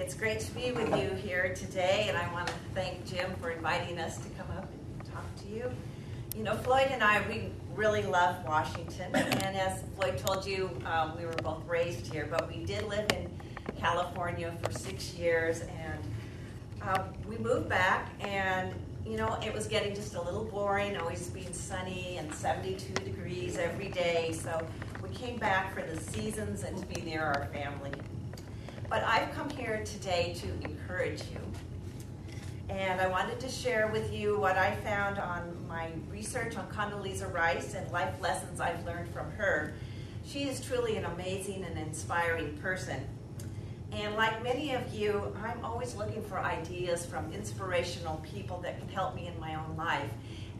It's great to be with you here today, and I want to thank Jim for inviting us to come up and talk to you. You know, Floyd and I, we really love Washington, and as Floyd told you, we were both raised here, but we did live in California for 6 years, and we moved back, and you know, it was getting just a little boring, always being sunny and 72 degrees every day, so we came back for the seasons and to be near our family. But I've come here today to encourage you. And I wanted to share with you what I found on my research on Condoleezza Rice and life lessons I've learned from her. She is truly an amazing and inspiring person. And like many of you, I'm always looking for ideas from inspirational people that can help me in my own life.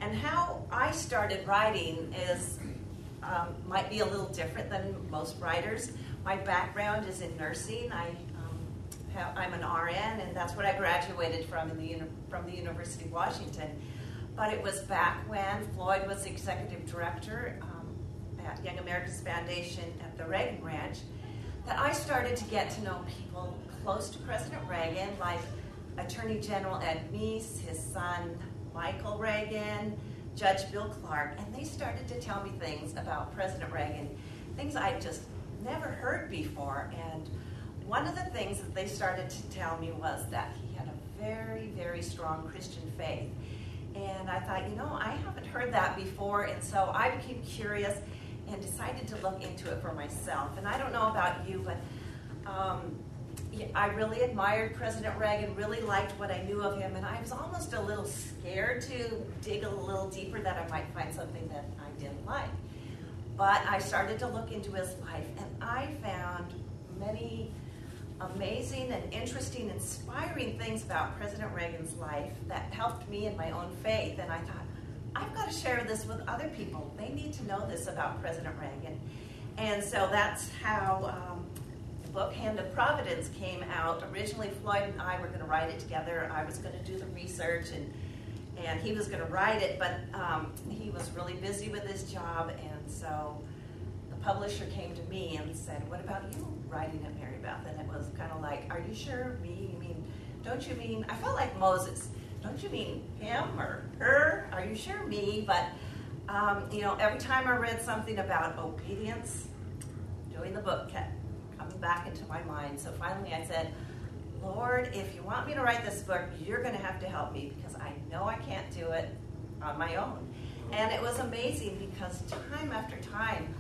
And how I started writing is might be a little different than most writers. My background is in nursing. I'm an RN, and that's what I graduated from from the University of Washington. But it was back when Floyd was the executive director at Young America's Foundation at the Reagan Ranch that I started to get to know people close to President Reagan, like Attorney General Ed Meese, his son Michael Reagan, Judge Bill Clark, and they started to tell me things about President Reagan, things I just never heard before. And one of the things that they started to tell me was that he had a very, very strong Christian faith. And I thought, you know, I haven't heard that before, and so I became curious and decided to look into it for myself. And I don't know about you, but I really admired President Reagan, really liked what I knew of him, and I was almost a little scared to dig a little deeper that I might find something that I didn't like. But I started to look into his life, and I found many amazing and interesting, inspiring things about President Reagan's life that helped me in my own faith. And I thought, I've got to share this with other people. They need to know this about President Reagan. And so that's how the book Hand of Providence came out. Originally, Floyd and I were going to write it together. I was going to do the research, and he was going to write it, but he was really busy with his job, and so the publisher came to me and said, what about you writing it, Mary Beth? And it was kind of like, are you sure me? You mean, don't you mean, I felt like Moses. Don't you mean him or her? Are you sure me? But, you know, every time I read something about obedience, doing the book kept coming back into my mind. So finally I said, Lord, if you want me to write this book, you're going to have to help me because I know I can't do it on my own. And it was amazing because time after time,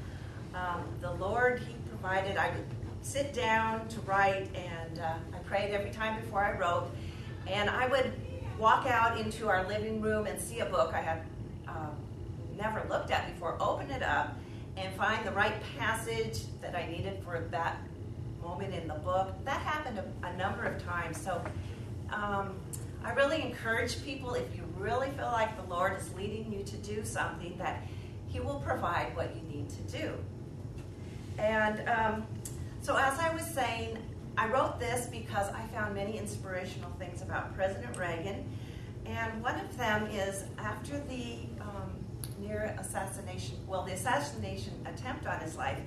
the Lord, He provided. I would sit down to write, and I prayed every time before I wrote, and I would walk out into our living room and see a book I had never looked at before, open it up, and find the right passage that I needed for that moment in the book. That happened a number of times. So I really encourage people, if you really feel like the Lord is leading you to do something, that He will provide what you need to do. And so as I was saying, I wrote this because I found many inspirational things about President Reagan. And one of them is after the near assassination, the assassination attempt on his life,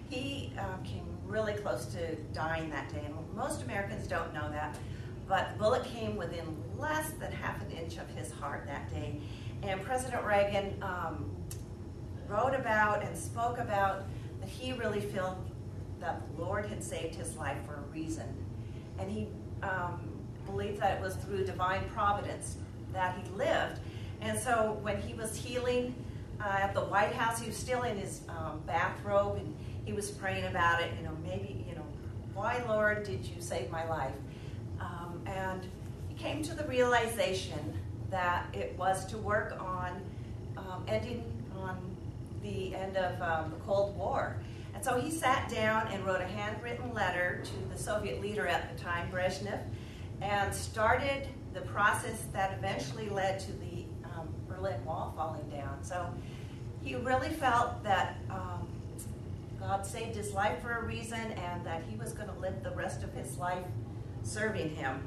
he came really close to dying that day. And most Americans don't know that, but the bullet came within less than half an inch of his heart that day. And President Reagan wrote about and spoke about that he really felt that the Lord had saved his life for a reason. And he believed that it was through divine providence that he lived. And so when he was healing at the White House, he was still in his bathrobe, and he was praying about it, you know, maybe, you know, why, Lord, did you save my life? And he came to the realization that it was to work on ending on the end of the Cold War. And so he sat down and wrote a handwritten letter to the Soviet leader at the time, Brezhnev, and started the process that eventually led to the Berlin Wall falling down. So he really felt that God saved his life for a reason, and that he was going to live the rest of his life serving Him.